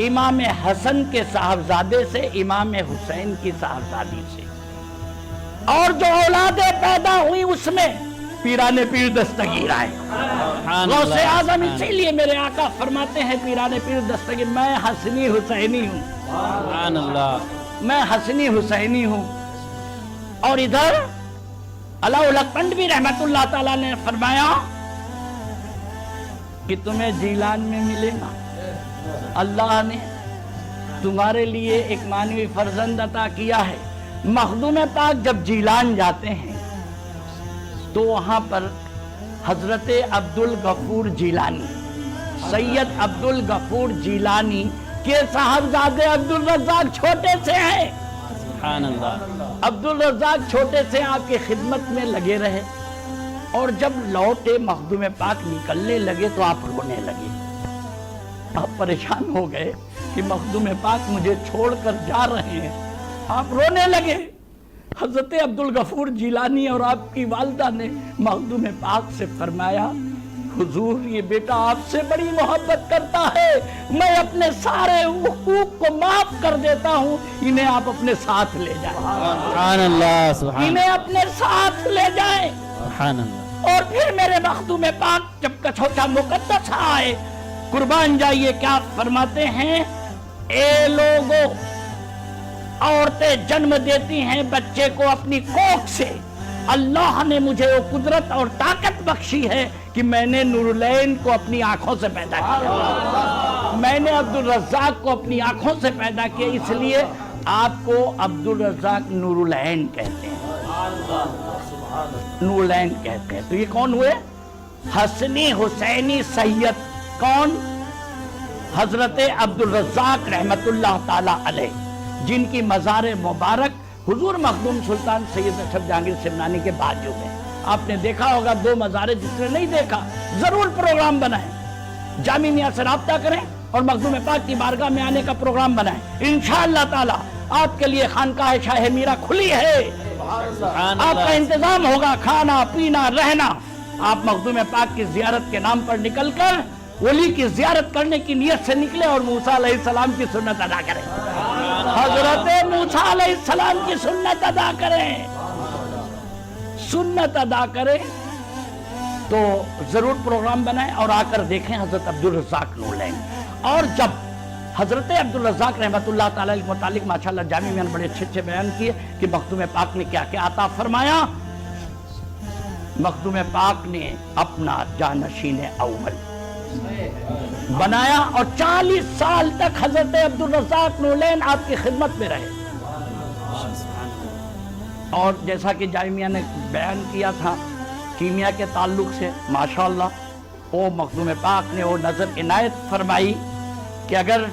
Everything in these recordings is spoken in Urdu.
امام حسن کے صاحبزادے سے امام حسین کی صاحبزادی سے، اور جو اولادیں پیدا ہوئی اس میں پیران پیر دستگیر آئے۔ غوث اعظم اسی لیے میرے آقا فرماتے ہیں پیران پیر دستگیر، میں حسنی حسینی ہوں، سبحان اللہ، میں حسنی حسینی ہوں۔ اور ادھر علاء الحق بھی رحمت اللہ تعالیٰ نے فرمایا کہ تمہیں جیلان میں ملے گا، اللہ نے تمہارے لیے ایک مانوی فرزند عطا کیا ہے۔ مخدوم پاک جب جیلان جاتے ہیں تو وہاں پر حضرت عبدالغفور جیلانی، سید عبدالغفور جیلانی کے صاحبزادے عبدالرزاق چھوٹے سے ہیں۔ سبحان اللہ، عبدالرزاق چھوٹے سے آپ کی خدمت میں لگے رہے، اور جب لوٹے مخدوم پاک نکلنے لگے تو آپ رونے لگے، آپ پریشان ہو گئے کہ مخدوم پاک مجھے چھوڑ کر جا رہے ہیں، آپ رونے لگے۔ حضرت عبدالغفور جیلانی اور آپ کی والدہ نے مخدوم پاک سے فرمایا، حضور یہ بیٹا آپ سے بڑی محبت کرتا ہے، میں اپنے سارے حقوق کو معاف کر دیتا ہوں، انہیں آپ اپنے ساتھ لے جائیں، سبحان اللہ، سبحان انہیں اپنے ساتھ لے جائیں۔ سبحان اللہ، اور پھر میرے مخدوم پاک جب کچھوٹا مقدس آئے، قربان جائیے کیا فرماتے ہیں، اے لوگو، عورتیں جنم دیتی ہیں بچے کو اپنی کوکھ سے، اللہ نے مجھے وہ قدرت اور طاقت بخشی ہے کہ میں نے نورالعین کو اپنی آنکھوں سے پیدا کیا، میں نے عبدالرزاق کو اپنی آنکھوں سے پیدا کیا، اس لیے آپ کو عبدالرزاق نورالعین کہتے ہیں، نورالعین کہتے ہیں۔ تو یہ کون ہوئے؟ حسنی حسینی سید، کون؟ حضرت عبدالرزاق رحمت اللہ تعالی علیہ، جن کی مزار مبارک حضور مخدوم سلطان سید اشرف جہانگیر سمنانی کے بازو میں۔ آپ نے دیکھا ہوگا دو مزاریں، جس نے نہیں دیکھا ضرور پروگرام بنائیں، جامع میاں سے رابطہ کریں اور مخدوم پاک کی بارگاہ میں آنے کا پروگرام بنائیں، انشاءاللہ تعالی آپ کے لیے خانقاہ شاہ میرا کھلی ہے، آپ کا انتظام ہوگا، کھانا پینا رہنا۔ آپ مخدوم پاک کی زیارت کے نام پر نکل کر ولی کی زیارت کرنے کی نیت سے نکلے اور موسیٰ علیہ السلام کی سنت ادا کریں، حضرت موسیٰ علیہ السلام کی سنت ادا کریں، سنت ادا کریں۔ تو ضرور پروگرام بنائیں اور آ کر دیکھیں حضرت عبدالرزاق نورالعین۔ اور جب حضرت عبدالرزاق رحمت اللہ تعالیٰ کے متعلق ماشاءاللہ جامع میں بڑے اچھے بیان کیے کہ مخدوم پاک نے کیا کیا عطا فرمایا۔ مخدوم پاک نے اپنا جانشین اول بنایا اور 40 سال تک حضرت عبدالرزاق نورالعین آپ کی خدمت میں رہے۔ اور جیسا کہ جامعہ نے بیان کیا تھا کیمیا کے تعلق سے، ماشاءاللہ وہ مخدوم پاک نے وہ نظر عنایت فرمائی کہ اگر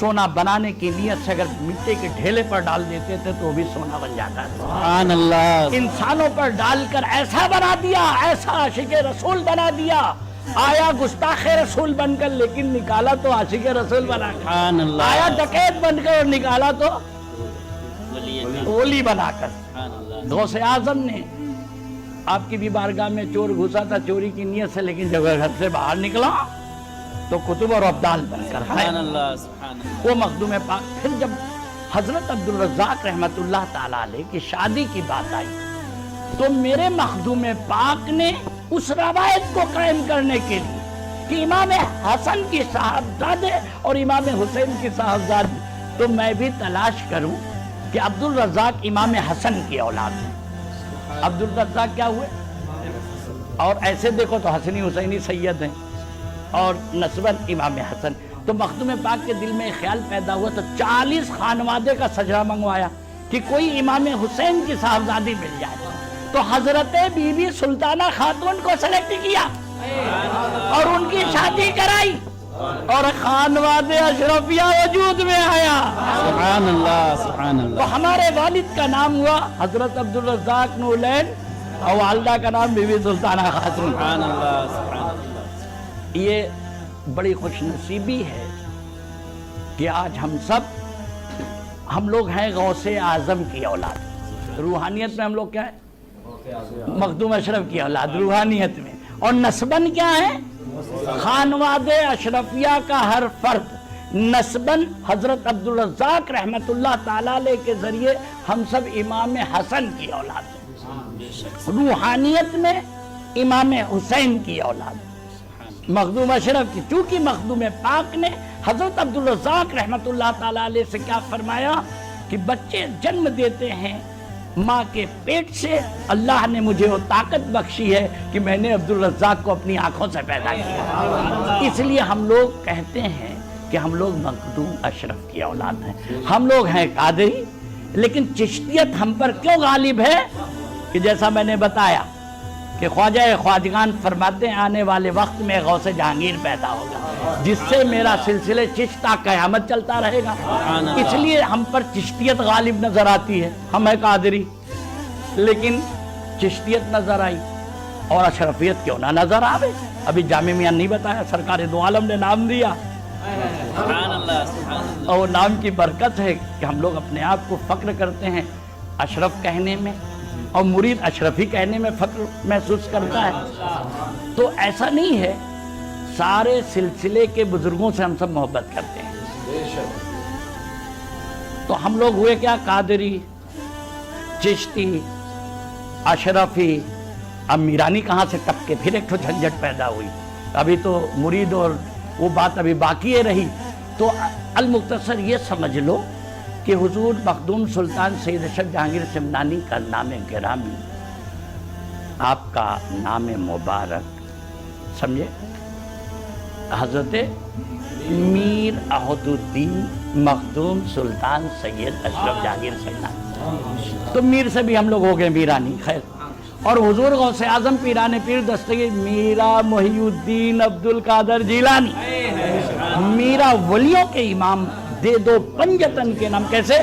سونا بنانے کی نیت سے اگر مٹی کے ڈھیلے پر ڈال دیتے تھے تو وہ بھی سونا بن جاتا ہے۔ سبحان اللہ، انسانوں پر ڈال کر ایسا بنا دیا، ایسا عاشق رسول بنا دیا، آیا گستاخ رسول بن کر لیکن نکالا تو عاشق رسول بنا کر، سبحان اللہ، آیا ڈکیت بن کر اور نکالا تو ولی بنا کر۔ سبحان اللہ، غوث اعظم نے آپ کی بھی بارگاہ میں چور گھسا تھا چوری کی نیت سے، لیکن جب گھر سے باہر نکلا تو کتب اور ابدال بن کر ہے سبحان اللہ، سبحان اللہ، وہ مخدوم پاک۔ پھر جب حضرت عبدالرزاق رحمت اللہ تعالی علیہ کی شادی کی بات آئی تو میرے مخدوم پاک نے اس روایت کو قائم کرنے کے لیے کہ امام حسن کی صاحبزادے اور امام حسین کی صاحبزادی، تو میں بھی تلاش کروں کہ عبدالرزاق امام حسن کی اولاد ہے۔ عبدالرزاق کیا ہوئے؟ اور ایسے دیکھو تو حسنی حسینی سید ہیں اور نسباً امام حسن۔ تو مخدوم پاک کے دل میں خیال پیدا ہوا تو 40 خانوادے کا سجرہ منگوایا کہ کوئی امام حسین کی صاحبزادی مل جائے، تو حضرت بی بی سلطانہ خاتون کو سلیکٹ کیا اور ان کی شادی کرائی اور خانوادے اشرفیہ وجود میں آیا۔ سبحان اللہ، سبحان تو اللہ، ہمارے والد کا نام ہوا حضرت عبدالرزاق نورالعین اور والدہ کا نام بی بی سلطانہ خاتون۔ سبحان اللہ، سبحان اللہ، یہ بڑی خوش نصیبی ہے کہ آج ہم لوگ ہیں غوث اعظم کی اولاد۔ روحانیت میں ہم لوگ کیا ہے؟ مخدوم اشرف کی اولاد روحانیت میں، اور نسباً کیا ہے؟ خانواد اشرفیہ کا ہر فرد نسبن حضرت عبدالرزاق رحمت اللہ تعالیٰ علیہ کے ذریعے ہم سب امام حسن کی اولاد ہیں، روحانیت میں امام حسین کی اولاد ہیں، مخدوم اشرف کی۔ چونکہ مخدوم پاک نے حضرت عبدالرزاق رحمت اللہ تعالیٰ علیہ سے کیا فرمایا کہ بچے جنم دیتے ہیں ماں کے پیٹ سے، اللہ نے مجھے وہ طاقت بخشی ہے کہ میں نے عبدالرزاق کو اپنی آنکھوں سے پیدا کیا۔ اس لیے ہم لوگ کہتے ہیں کہ ہم لوگ مخدوم اشرف کی اولاد ہیں، ہم لوگ ہیں قادری، لیکن چشتیت ہم پر کیوں غالب ہے کہ جیسا میں نے بتایا کہ خواجہ خواجگان فرماتے ہیں آنے والے وقت میں غوث جہانگیر پیدا ہوگا جس سے میرا سلسلہ چشتہ قیامت چلتا رہے گا، اس لیے ہم پر چشتیت غالب نظر آتی ہے۔ ہم ہیں قادری لیکن چشتیت نظر آئی اور اشرفیت کیوں نہ نظر آوے؟ ابھی جامع میاں نہیں بتایا، سرکار دو عالم نے نام دیا سبحان اللہ سبحان اللہ۔ اور نام کی برکت ہے کہ ہم لوگ اپنے آپ کو فخر کرتے ہیں اشرف کہنے میں، اور مرید اشرفی کہنے میں فخر محسوس کرتا ہے۔ تو ایسا نہیں ہے، سارے سلسلے کے بزرگوں سے ہم سب محبت کرتے ہیں۔ تو ہم لوگ ہوئے کیا؟ قادری، چشتی، اشرفی۔ اب میرانی کہاں سے ٹپ کے پھر ایک تو جھنجھٹ پیدا ہوئی، ابھی تو مرید اور وہ بات ابھی باقی ہے رہی۔ تو المختصر یہ سمجھ لو کہ حضور مخدوم سلطان سید اشرف جہانگیر سمنانی کا نام گرامی، آپ کا نام مبارک، سمجھے، حضرت میر عہد الدین مخدوم سلطان سید اشرف جہانگیر سمنانی۔ تو میر سے بھی ہم لوگ ہو گئے میرانی، خیر۔ اور حضور غوث اعظم پیران پیر دستگیر میرا محی الدین عبد القادر جیلانی، میرا ولیوں کے امام، دے دو پنجتن کے نام، کیسے؟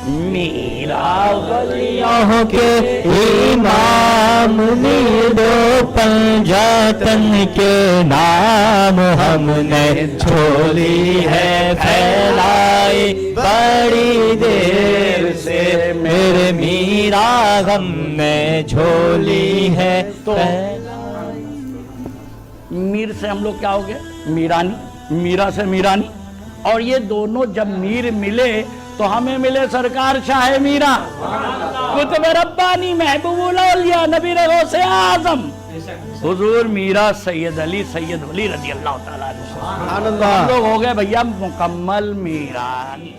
میرا ولیوں کے امام، دے دو پنجتن کے نام، ہم نے جھولی ہے پھیلائی بڑی دیر سے، میرے میرا غم میں جھولی ہے پھیلائی۔ میر سے ہم لوگ کیا ہو گئے؟ میرانی، میرا سے میرانی۔ اور یہ دونوں جب میر ملے تو ہمیں ملے سرکار شاہ میرا، کتب ربانی، محبوب الاولیاء، نبی غوث اعظم حضور میرا سید علی سید ولی رضی اللہ تعالیٰ عنہ۔ ہم لوگ ہو گئے بھیا مکمل میرانی۔